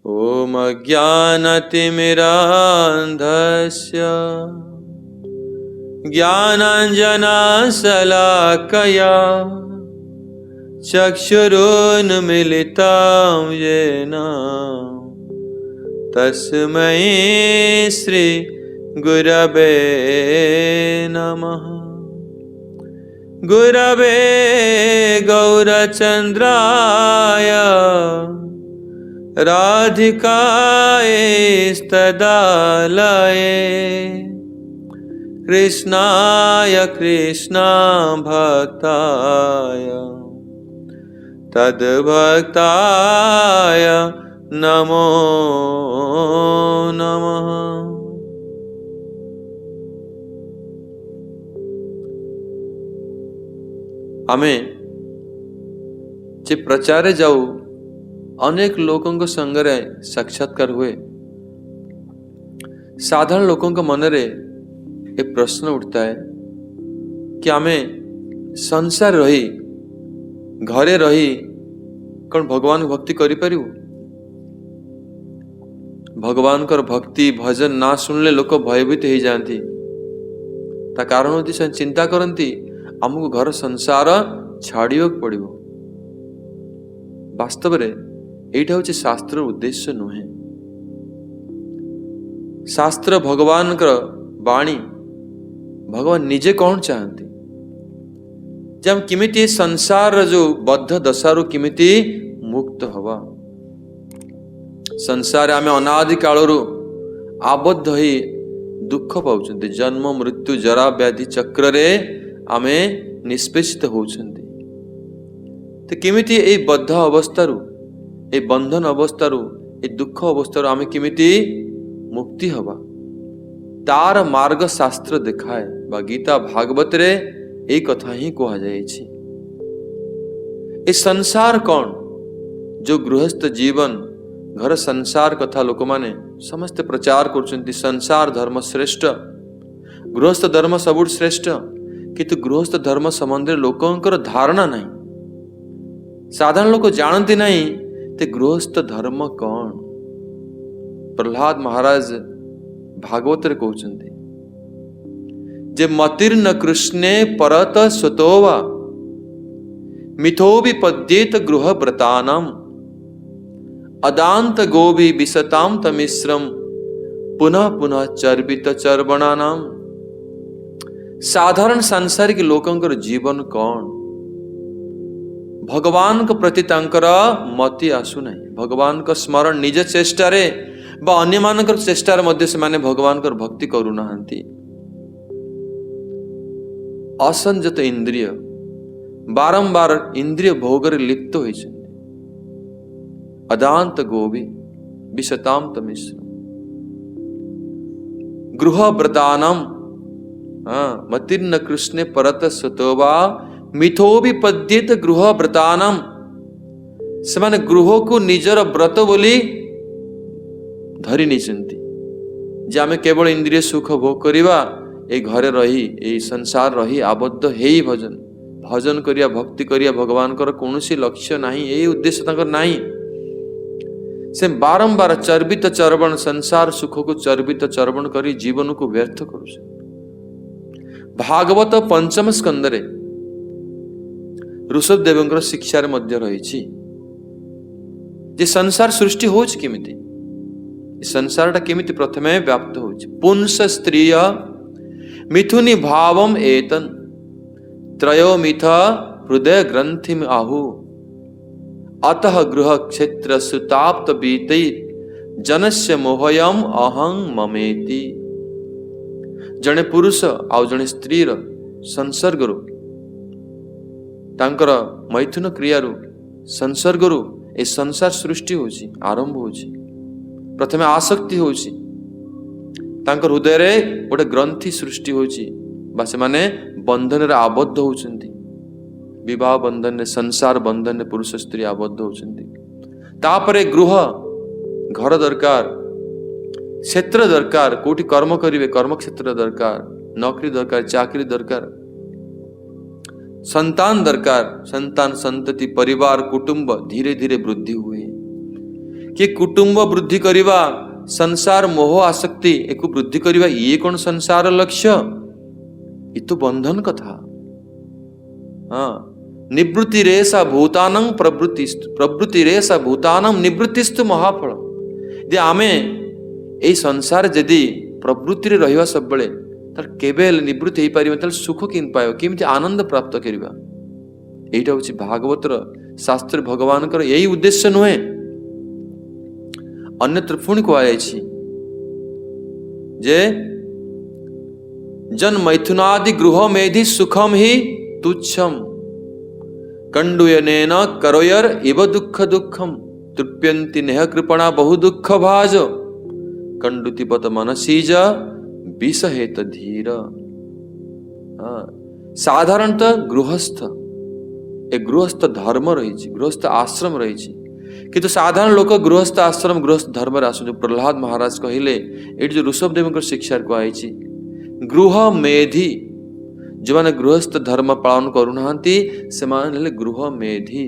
ॐ अज्ञानतिमिरान्धस्य ज्ञानाञ्जनशलाकया चक्षुरुन्मीलितं येन तस्मै श्रीगुरवे नमः। गुरवे गौरचन्द्राय राधिकायस्तदालये कृष्णाय कृष्णभक्ताय तद्भक्ताय नमो नमः। आमे जे प्रचारे जाऊ अनेक लोकों संगरे साक्षात्कार हुए। साधारण लोकों के मन रे एक प्रश्न उठता है कि आमे संसार रही घरे रही कौन भगवान भक्ति करि परिबु? भगवान कर भक्ति भजन ना सुनले लोक भयभीत हो जाती। ता कारण होती से चिंता करती आमको घर संसार छाड़ियों पड़िबो। वास्तव रे एटा होचे शास्त्र उद्देश्य नुहे। शास्त्र भगवान कर वाणी भगवान निजे कौन चाहती जब किमिति संसार जो बद्ध दशारु किमिति मुक्त हवा। संसार आमे अनादि कालरु आबद्ध ही दुख पाउछन्ति। जन्म मृत्यु जरा व्याधि चक्र रे आमे निष्पेषित होउछन्ति। तो किमिति ए बद्ध अवस्थारु ए बंधन अवस्थारु ए दुख अवस्थारु आमे किमिति मुक्ति हवा तार मार्ग शास्त्र देखाए बा गीता भागवत रे एक कथा ही कहा जाए। ए संसार कौन जो गृहस्थ जीवन घर संसार कथा लोक माने समस्त प्रचार करछन्ति। संसार धर्म श्रेष्ठ गृहस्थ धर्म सबुठ श्रेष्ठ किंतु गृहस्थ धर्म संबंध लोकंकर धारणा नहीं। साधारण लोक जानती नहीं ते गृहस्थ धर्म कौन। प्रहलाद महाराज भागवत रे कहउछन्ति जे मतिर्न कृष्णे परत स्वतोवा मिथो विपद्येत गृह व्रतानाम अदांत गोभी विसताम तमिश्रम पुनः पुनः चर्बित चर्वणानाम। साधारण सांसारिक लोकंकर जीवन कौन भगवान के प्रति तांकर मति आसु नहीं। भगवान का स्मरण निज चेष्टा रे बा अन्य मानकर चेष्टा रे मध्य से माने भगवान कर भक्ति करू नाहंती। असंजत इंद्रिय बारंबार इंद्रिय भोग रे लिप्त होइछन्ति। अदांत गोभी विशताम तमिश्रम गृह व्रतानम मतिर्न कृष्णे परत स्वतोवा मिथो विपद्येत गृह व्रतानम। सेमाने गृह को निजर व्रत बोली धरी निचंती जे आमे केवल इंद्रिय सुख भोग करिवा ए घरे रही ए संसार रही आबद्ध हेई भजन भजन करिया भक्ति करिया भगवान कर कोनोसी लक्ष्य नहीं। ए उद्देश्य तांकर नहीं। से बारंबार चर्बित चर्वण संसार सुख को चर्बित चर्वण करी जीवन को व्यर्थ करू। भागवत पंचम स्कंद रे ऋषभ देवंकर शिक्षा रे मध्य रही जे संसार सृष्टि होच किमिति संसार टा किमिति प्रथमे व्याप्त होच। पुंस स्त्रिय मिथुनि भावम एतन त्रयो मिथ हृदय ग्रंथिम आहु अतः गृह क्षेत्र सुताप्त बीते जनस्य मोहयम अहं ममेति। जने पुरुष आउ जने स्त्री रो संसर्गरु तांकर मैथुन क्रियारु संसर्गरु ए संसार सृष्टि होची आरंभ होची। प्रथमे आसक्ति होची तांकर हृदय रे गोटे ग्रंथि सृष्टि होची बा से माने बंधन रे आबद्ध होचंती। विवाह बंधन ने संसार बंधन ने पुरुष स्त्री आबद्ध होचंती। तापरे गृह घर दरकार क्षेत्र दरकार कोटी कर्म करिवे कर्म क्षेत्र दरकार नौकरी दरकार चाकरी दरकार संतान दरकार संतान संतति परिवार कुटुंब धीरे धीरे वृद्धि हुए कि कुटुंब वृद्धि करवा, संसार मोह आसक्ति एक वृद्धि करवा, ये कौन संसार लक्ष्य? ये तो बंधन कथा। हाँ, निवृत्ति रेसा भूतानं प्रवृत्ति रेसा भूतानं निवृत्तिस्तु महाफल। जे आमे ए संसार जदि प्रवृत्ति रे रहिवा सब बेले तार केबे निवृत्ति हे पारिबा, तार सुख किन पायो, केमति आनंद प्राप्त करिबा। एटा होछि भागवतर शास्त्र भगवानकर यही उद्देश्य नुहे। अन्यत्र पुणी कहुछि जे जन मैथुनादि गृह मेधि सुखम ही तुच्छम कंडुयनेन करोयर इव दुख दुखम तृप्यन्ति नेह कृपणा बहु दुख भाज कंडुतिपत मनसीज विषहेत धीर। साधारणतः गृहस्थ एक गृहस्थ धर्म रही, गृहस्थ आश्रम रही, किंतु साधारण लोक गृहस्थ आश्रम गृहस्थ धर्म आस। जो प्रहलाद महाराज कहले ये जो ऋषभदेव शिक्षा कहुई गृह मेधि, जो मैंने गृहस्थ धर्म पालन करूना से गृह मेधि।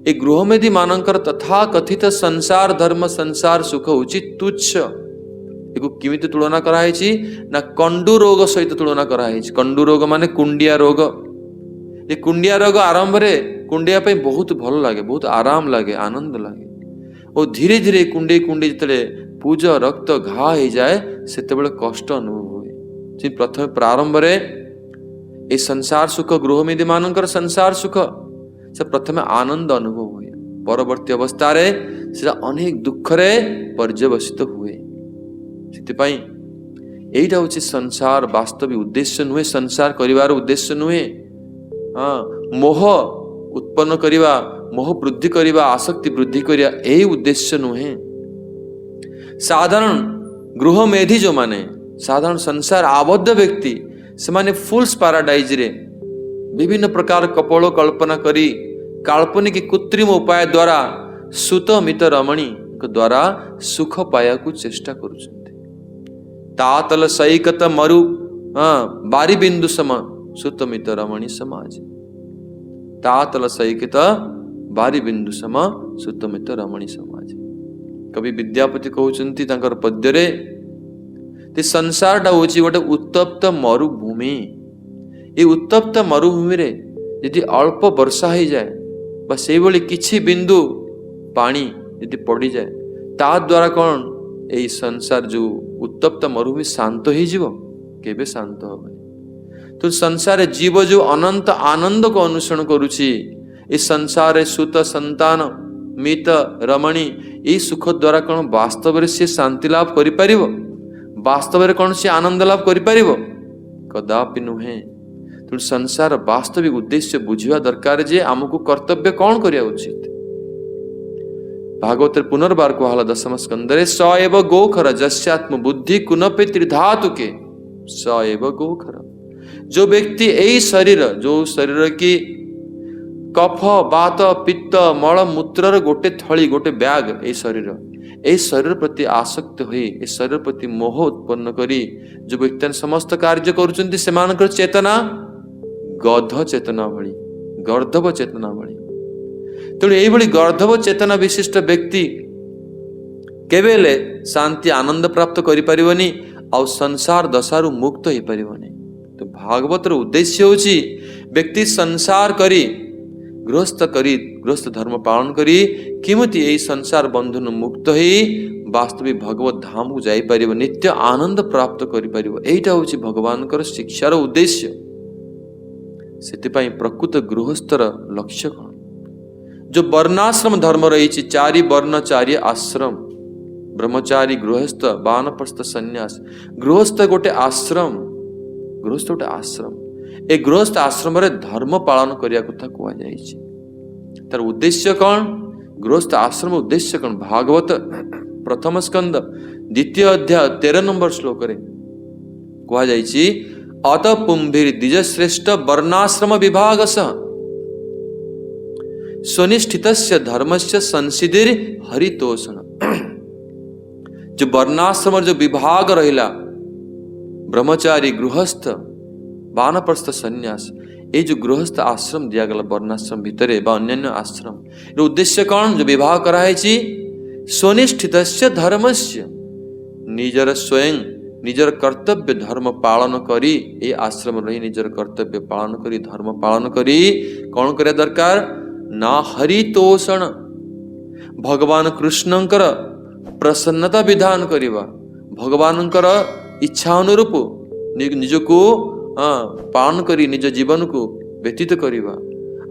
ए गृह मेधि मानकर तथा कथित संसार धर्म संसार सुख उचित तुच्छ किमित तुलना कराई ना कंडु रोग सहित तुलना कराई। कंडु रोग माने कुंडिया रोग। ये कुंडिया रोग आरंभ रे कुंडिया पे बहुत भल लगे, बहुत आराम लगे, आनंद लगे, और धीरे धीरे कुंडे कुंडे जिते पूज रक्त घा हो जाए से कष्ट अनुभव हुए। प्रथम प्रारंभ रे ए संसार सुख गृह मेधि मानकर संसार सुख से प्रथम आनंद अनुभव हुए, परवर्ती अवस्था रे से अनेक दुख रे पर्यवसित हुए। सेतिपाई एइटा होछि संसार वास्तविक उद्देश्य नुहे, संसार करिवार उद्देश्य नुहे। हाँ, मोह उत्पन्न करिवा, मोह वृद्धि करिवा, आसक्ति वृद्धि करिवा यही उद्देश्य नुहे। साधारण गृह मेधि जो माने साधारण संसार आबद्ध व्यक्ति से माने फुल्स पैराडाइज रे विभिन्न प्रकार कपोल कल्पना करी काल्पनिक कृत्रिम उपाय द्वारा सुत मित रमणी द्वारा सुख पाया को चेष्टा करुछन्ति। तातल सैकत मरु बारी बिंदु सम सुत मित रमणी समाज। तातल सैकत बारी बिंदु सम सुत मित रमणी समाज। कवि विद्यापति कहउचंती तांकर पद्य रे ते संसार टा होची गोटे उत्तप्त मरुभूमि। ये उत्तप्त मरुभूमि रे यदि अल्प वर्षा हो जाए बा से भली किछि बिंदु पानी यदि पड़ी जाए ता द्वारा कौन यही संसार जो उत्तप्त मरुभूमि शांत हो जीव केबे शांत होबे। तो संसार जीव जो अनंत आनंद को अनुसरण करुछि, इस संसार सुत संतान मित रमणी ये सुख द्वारा कौन वास्तव से शांति लाभ करि परिबो, वास्तव में कौन से आनंद लाभ करि परिबो? कदापि नुहे। तो संसार वास्तविक उद्देश्य बुझिवा दरकार जे आमको कर्तव्य कौन करिया उचित। भागवत पुनर्बार कहला दशम स्कंदरे स एव गोखर जस्यात्म बुद्धि कुनपे त्रिधातुके स एव गोखर। जो व्यक्ति यही शरीर जो शरीर की कफ बात पित्त मल मूत्र गोटे थली गोटे बैग ए शरीर प्रति आसक्त हुई ए शरीर प्रति मोह उत्पन्न करी जो व्यक्ति समस्त कार्य करुचंती सेमानकर चेतना गध चेतना भली गर्दभ चेतना भली। तेणु यही गर्दभ चेतना विशिष्ट व्यक्ति केवेले शांति आनंद प्राप्त करि परिबनी और संसार दशारु मुक्त हो परिबनी। तो भागवतर उद्देश्य होची व्यक्ति संसार करी गृहस्थ धर्म पालन करी किमति यही संसार बंधन मुक्त ही वास्तविक भगवत धाम को जाई परिबो, नित्य आनंद प्राप्त करि परिबो। एइटा होची भगवानकर शिक्षार उद्देश्य। सेतिपाई प्रकृत गृहस्थर लक्ष्य कौन? जो वर्णाश्रम धर्म रही चारि वर्ण चारि आश्रम ब्रह्मचारी गृहस्थ वानप्रस्थ सन्यास। गृहस्थ गोटे आश्रम, गृहस्थ गोटे आश्रम। ए गृहस्थ आश्रम रे धर्म पालन करिया कथा कुआ जायछि। तार उद्देश्य कौन? गृहस्थ आश्रम उद्देश्य कौन? भागवत प्रथम स्कंद द्वितीय अध्याय 13 नंबर श्लोक रे कुआ जायछि अत पुंभिर द्विज श्रेष्ठ वर्णाश्रम विभागस स्वनिष्ठितस्य धर्मस्य संसिधिर हरितोषण। जो वर्णाश्रम जो विभाग रहिला ब्रह्मचारी गृहस्थ वानप्रस्थ सन्यास, ये जो गृहस्थ आश्रम दिया गला वर्णाश्रम भितरे बा अन्य आश्रम, ये उद्देश्य कौन? जो विवाह कराई स्वनिष्ठितस्य धर्मस्य निजर स्वयं निजर कर्तव्य धर्म पालन करी ए आश्रम रही निजर कर्तव्य पालन करी धर्म पालन करी कौन करे दरकार ना हरितोषण भगवान कृष्णंकर प्रसन्नता विधान करिवा भगवानंकर इच्छा अनुरूप निजको पालन करी निज जीवन को व्यतीत करिवा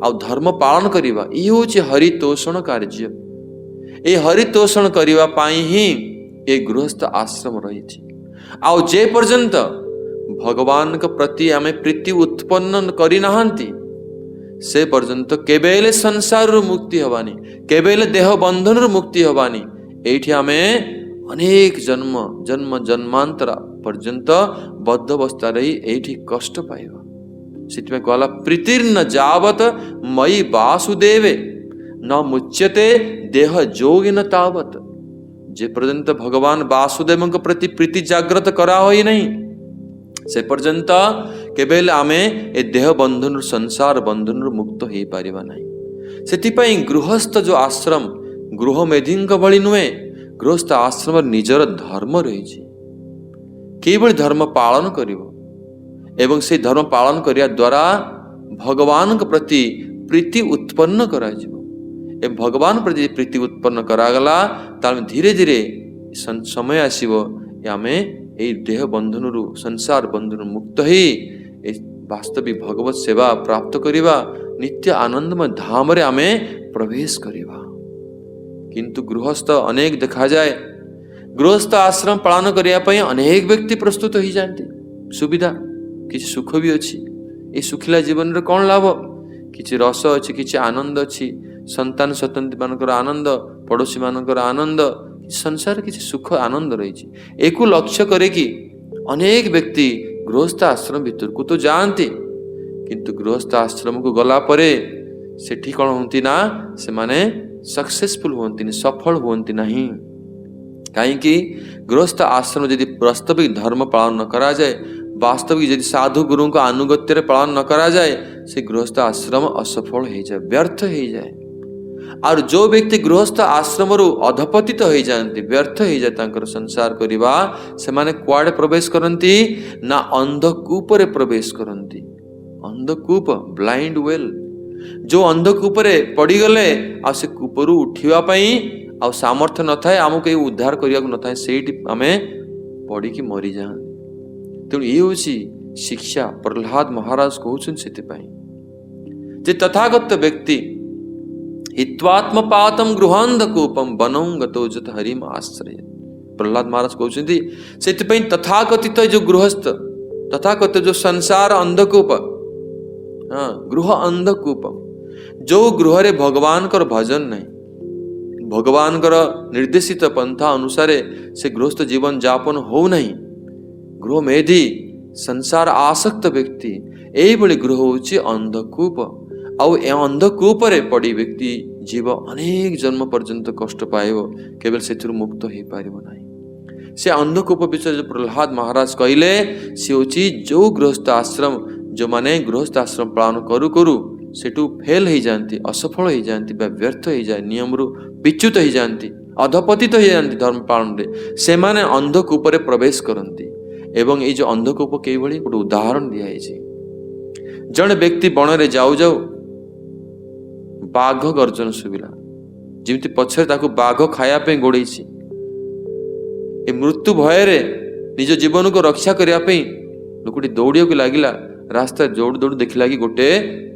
आ धर्म पालन करिवा ये होची हरितोषण कार्य ए हरितोषण करिवा पाई ही ए गृहस्थ आश्रम रही आउ जे पर्यंत भगवान के प्रति आमे प्रीति उत्पन्न करी नहांती से पर्यंत केबेले संसार मुक्ति हवानी केबेले देह बंधन मुक्ति हवानी एठी आमे अनेक जन्म जन्म जन्मांतर पर्यंत बद्ध अवस्था रही एठी कष्ट पाइबा सितमे कहला प्रीतिर्न जावत मयि वासुदेवे न मुच्यते देह जोगिन तावत जे पर्यंत भगवान वासुदेव प्रति प्रीति जागृत करा होई नहीं से पर्यंत केवल आमे ए देह बंधन संसार बंधन मुक्त हो पारिबा नहीं सेतिपई गृहस्थ जो आश्रम गृह मेधिंक भली नुहे गृहस्थ आश्रम निजर धर्म रही केवल धर्म पालन करिवो एवं से धर्म पालन करिया द्वारा भगवान के प्रति प्रीति उत्पन्न करा जिवो ए भगवान प्रति प्रीति उत्पन्न करागला तार धीरे धीरे समय आसीबो आमे ए देह बंधन संसार बंधन मुक्त ही वास्तविक भगवत सेवा प्राप्त करिबा नित्य आनंदमय धाम रे आमे प्रवेश करिबा किंतु गृहस्थ अनेक देखा जाए गृहस्थ आश्रम पालन करिया पई अनेक व्यक्ति प्रस्तुत हो जाते सुविधा किछि सुख भी अछि ए सुखिला जीवन रे कोन लाभ किछि रस अछि किछि आनंद अछि संतान सतंती मानकर आनंद पड़ोसी मानकर आनंद संसार किसी सुख आनंद रही एक लक्ष्य करे कि अनेक व्यक्ति गृहस्थ आश्रम भीतर को तो जानते किंतु गृहस्थ आश्रम को गला परे सेठी कौन होती ना से माने सक्सेसफुल होती सफल होती नहीं कहीं गृहस्थ आश्रम यदि वास्तविक धर्म पालन न करा जाए वास्तविक यदि साधु गुरु का अनुगत्य पालन न करा जाए से गृहस्थ आश्रम असफल हो जाए व्यर्थ हो जाए और जो व्यक्ति गृहस्थ आश्रम अधपतित हो जाती व्यर्थ हो जाए संसार करवा से माने कुआड़े प्रवेश करती ना अंधकूप रे प्रवेश करती अंधकूप ब्लाइंड वेल जो अंधकूप रे पड़ी गले आ से कूपरू उठिवा पई आ सामर्थ्य न थाए आमको उद्धार करिया न थाए सेठी आमे पड़ी की मरी जा तेणु ये होची शिक्षा प्रहलाद महाराज कहउछन सेति पई जे तथागत व्यक्ति हित्वात्मपातम गृहांधकूपम वनं गतो जत हरिम आश्रय प्रहलाद महाराज कहउछन्ति सेति पई तथाकथित जो गृहस्थ तथाकथित जो संसार अंधकूप गृह अंधकूपम जो गृह रे भगवान कर भजन नहीं भगवान कर निर्देशित पंथा अनुसार से गृहस्थ जीवन जापन हो नहीं गृह मेधी संसार आसक्त व्यक्ति एई भली गृह होची अंधकूप आउ ए अंधकूप रे पड़ी व्यक्ति जीव अनेक जन्म पर्यंत कष्ट पाइबो केवल सेथुर मुक्त हो पारिबो नहीं से अंधकूप विषय जो प्रहलाद महाराज कहले से होची जो गृहस्थ आश्रम जो माने गृहस्थ आश्रम पालन करू करू सेटू फेल हो जाती असफल हो जाती व्यर्थ हो जाए नियम रु विच्युत हो जाती अधपतित हो जाती धर्म पालन रे से माने अंधकूप रे प्रवेश करती एवं ये जो अंधकूप कई भली गोटे उदाहरण दिया जड़े व्यक्ति बन रे जाऊ जाऊ बाघ गर्जन शुविला जिमती पछरे ताकू बाघ खाया पे गोड़े ए मृत्यु भय रे निज जीवन को रक्षा करने पे लोकटी दौड़िया को लगिला रास्ता जोड़ दौड़ देखला कि गोटे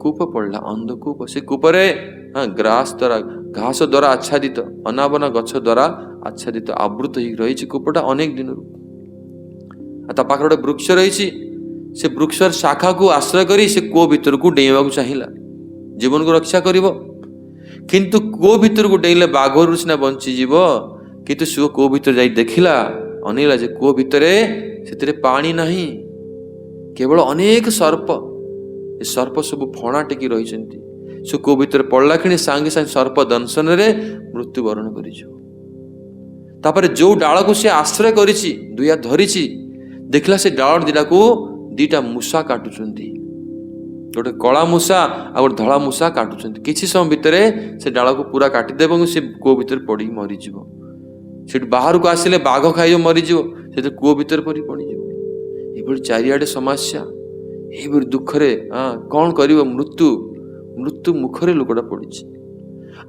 कूप पड़ला अंधकूप से कूपरे ग्रास द्वारा घास द्वारा आच्छादित अनाबना गछ द्वारा आच्छादित आवृत हो रही कूपटा अनेक दिन पाखे गोटे वृक्ष रही से वृक्षर शाखा को आश्रय करी से कूप भीतर को डेइबा चाहिला जीवन को रक्षा करिवो किंतु कूप भीतर को डेइले बाघरू सिना बंची जीव किंतु से कूप भीतर जाई देखिला अनिला जे कूप भितरे सेतिरे पानी नहीं केवल अनेक सर्प सर्प सब फणा टेकी रही से कूप भीतर पड़ला कि सांगे सांगे सर्प दंशन रे मृत्युवरण कर जो डाल को से आश्रय करिछि दुया धरिछि देखला से डाल दिला को दीटा मूषा काटुचंती गोटे कला मूषा आ गोटे धला मूषा काटुचंती किछि समय भितर से डाल को पूरा काटिदेव से कूप भीतर पड़ी मरीज ସେଠି ବାହାରକୁ ଆସିଲେ ବାଘ ଖାଇବ ମରିଯିବ, ସେଥିରେ କୂଅ ଭିତରେ ପଡ଼ିଯିବ। ଏଭଳି ଚାରିଆଡ଼େ ସମସ୍ୟା, ଏଇଭଳି ଦୁଃଖରେ କ'ଣ କରିବ? ମୃତ୍ୟୁ ମୁଖରେ ଲୋକଟା ପଡ଼ିଛି।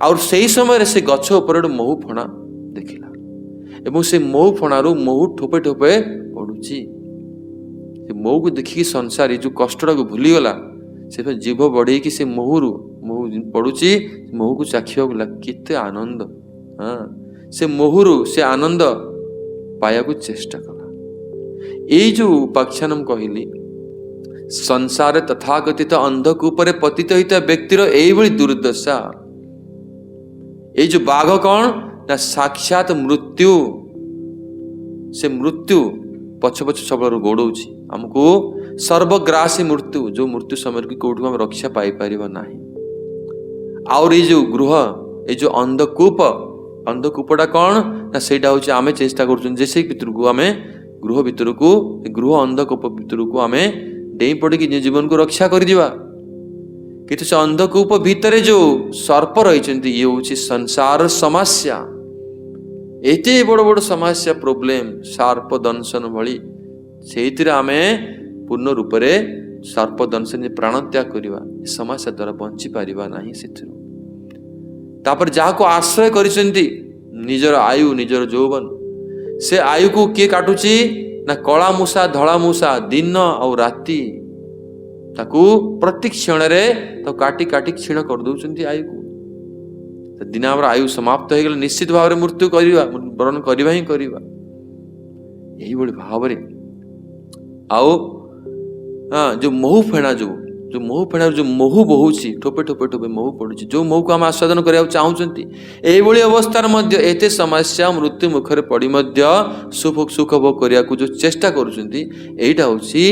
ଆଉ ସେଇ ସମୟରେ ସେ ଗଛ ଉପରେ ଗୋଟେ ମହୁ ଫଣା ଦେଖିଲା ଏବଂ ସେ ମହୁ ଫଣାରୁ ମହୁ ଠୋପେ ଠୋପେ ପଡୁଛି। ସେ ମହୁକୁ ଦେଖିକି ସଂସାର ଏ ଯୋଉ କଷ୍ଟଟାକୁ ଭୁଲିଗଲା। ସେ ଜିଭ ବଢେଇକି ସେ ମହୁ ପଡୁଛି, ମହୁକୁ ଚାଖିବାକୁ ଲାଗେ। କେତେ ଆନନ୍ଦ! ସେ ମହୁରୁ ସେ ଆନନ୍ଦ ପାଇବାକୁ ଚେଷ୍ଟା କଲା। ଏଇ ଯୋଉ ଉପାଖ୍ୟାନ ମୁଁ କହିଲି, ସଂସାର ତଥାକଥିତ ଅନ୍ଧକୂପରେ ପତିତ ହୋଇଥିବା ବ୍ୟକ୍ତିର ଏଇଭଳି ଦୁର୍ଦ୍ଦଶା। ଏଇ ଯୋଉ ବାଘ କ'ଣ ନା ସାକ୍ଷାତ ମୃତ୍ୟୁ। ସେ ମୃତ୍ୟୁ ପଛ ସବୁବେଳେ ଗୋଡଉଛି ଆମକୁ, ସର୍ବଗ୍ରାସୀ ମୃତ୍ୟୁ, ଯୋଉ ମୃତ୍ୟୁ ସମୟରେ କି କୋଉଠୁ ଆମେ ରକ୍ଷା ପାଇପାରିବା ନାହିଁ। ଆଉ ଏଇ ଯୋଉ ଗୃହ, ଏଇ ଯୋଉ ଅନ୍ଧକୂପଟା କ'ଣ ନା ସେଇଟା ହଉଛି ଆମେ ଚେଷ୍ଟା କରୁଛନ୍ତି ଯେ ସେଇ ଭିତରକୁ ଆମେ ଗୃହ ଅନ୍ଧକୂପ ଭିତରକୁ ଆମେ ଡେଇଁ ପଡ଼ିକି ଜୀବନକୁ ରକ୍ଷା କରିଯିବା। କିନ୍ତୁ ସେ ଅନ୍ଧକୂପ ଭିତରେ ଯୋଉ ସର୍ପ ରହିଛନ୍ତି, ଇଏ ହଉଛି ସଂସାର ସମସ୍ୟା। ଏତେ ବଡ଼ ବଡ଼ ସମସ୍ୟା, ପ୍ରୋବ୍ଲେମ, ସର୍ପ ଦଂଶନ ଭଳି, ସେଇଥିରେ ଆମେ ପୂର୍ଣ୍ଣ ରୂପରେ ସର୍ପ ଦଂଶନ ପ୍ରାଣ ତ୍ୟାଗ କରିବା, ଏ ସମସ୍ୟା ଦ୍ୱାରା ବଞ୍ଚି ପାରିବା ନାହିଁ ସେଥିରୁ। ତାପରେ ଯାହାକୁ ଆଶ୍ରୟ କରିଛନ୍ତି ନିଜର ଆୟୁ, ନିଜର ଯୌବନ, ସେ ଆୟୁକୁ କିଏ କାଟୁଛି ନା କଳା ମୂଷା, ଧଳା ମୂଷା, ଦିନ ଆଉ ରାତି ତାକୁ ପ୍ରତି କ୍ଷଣରେ ତାକୁ କାଟି କାଟି କ୍ଷୀଣ କରିଦଉଛନ୍ତି ଆୟୁକୁ। ଦିନ ଆମର ଆୟୁ ସମାପ୍ତ ହେଇଗଲେ ନିଶ୍ଚିତ ଭାବରେ ମୃତ୍ୟୁ ବରଣ କରିବା ହିଁ କରିବା। ଏଇଭଳି ଭାବରେ ଆଉ ଯୋଉ ମହୁ ଫେଣା, ଯୋଉ ମହୁ ଫେଣାରୁ ଯୋଉ ମହୁ ବହୁଛି, ଠୋପେ ଠୋପେ ଠୋପେ ମହୁ ପଡୁଛି, ଯୋଉ ମହୁକୁ ଆମେ ଆସ୍ୱାଦନ କରିବାକୁ ଚାହୁଁଛନ୍ତି, ଏଇଭଳି ଅବସ୍ଥାରେ ମଧ୍ୟ ଏତେ ସମସ୍ୟା, ମୃତ୍ୟୁ ମୁଖରେ ପଡି ମଧ୍ୟ ସୁଖ ଭୋଗ କରିବାକୁ ଯୋଉ ଚେଷ୍ଟା କରୁଛନ୍ତି, ଏଇଟା ହଉଛି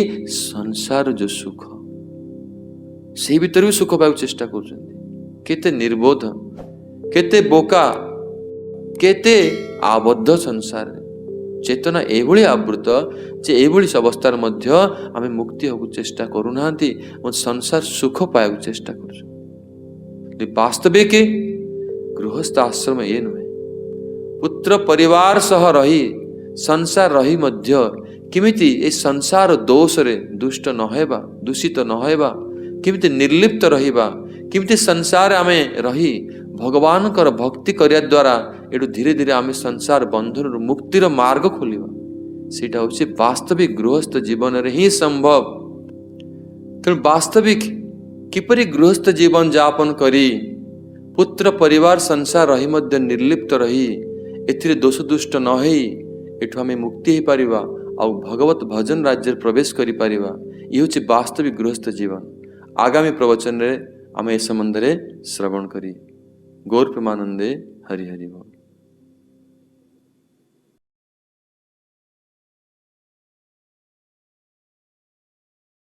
ସଂସାର ଯୋଉ ସୁଖ। ସେଇ ଭିତରେ ବି ସୁଖ ପାଇବାକୁ ଚେଷ୍ଟା କରୁଛନ୍ତି। କେତେ ନିର୍ବୋଧ, କେତେ ବୋକା, କେତେ ଆବଦ୍ଧ ସଂସାରରେ। ଚେତନା ଏଇଭଳି ଆବୃତ ଯେ ଏଇଭଳି ଅବସ୍ଥାରେ ମଧ୍ୟ ଆମେ ମୁକ୍ତି ହେବାକୁ ଚେଷ୍ଟା କରୁନାହାନ୍ତି ଏବଂ ସଂସାର ସୁଖ ପାଇବାକୁ ଚେଷ୍ଟା କରୁଛନ୍ତି। ବାସ୍ତବିକ ଗୃହସ୍ଥ ଆଶ୍ରମ ଇଏ ନୁହେଁ। ପୁତ୍ର ପରିବାର ସହ ରହି, ସଂସାର ରହି ମଧ୍ୟ କେମିତି ଏ ସଂସାର ଦୋଷରେ ଦୂଷିତ ନ ହେବା, କେମିତି ନିର୍ଲିପ୍ତ ରହିବା, କେମିତି ସଂସାର ଆମେ ରହି ଭଗବାନଙ୍କର ଭକ୍ତି କରିବା ଦ୍ୱାରା ଏଠୁ ଧୀରେ ଧୀରେ ଆମେ ସଂସାର ବନ୍ଧନରୁ ମୁକ୍ତିର ମାର୍ଗ ଖୋଲିବା, ସେଇଟା ହଉଛି ବାସ୍ତବିକ ଗୃହସ୍ଥ ଜୀବନରେ ହିଁ ସମ୍ଭବ। ତେଣୁ ବାସ୍ତବିକ କିପରି ଗୃହସ୍ଥ ଜୀବନ ଯାପନ କରି ପୁତ୍ର ପରିବାର ସଂସାର ରହି ମଧ୍ୟ ନିର୍ଲିପ୍ତ ରହି ଏଥିରେ ଦୋଷ ଦୁଷ୍ଟ ନ ହେଇ ଏଠୁ ଆମେ ମୁକ୍ତି ହେଇପାରିବା ଆଉ ଭଗବତ ଭଜନ ରାଜ୍ୟରେ ପ୍ରବେଶ କରିପାରିବା, ଇଏ ହେଉଛି ବାସ୍ତବିକ ଗୃହସ୍ଥ ଜୀବନ। ଆଗାମୀ ପ୍ରବଚନରେ ଆମେ ଏ ସମ୍ବନ୍ଧରେ ଶ୍ରବଣ କରି। ଗୌର ପ୍ରେମାନନ୍ଦେ ହରି ହରି ବୋଲ।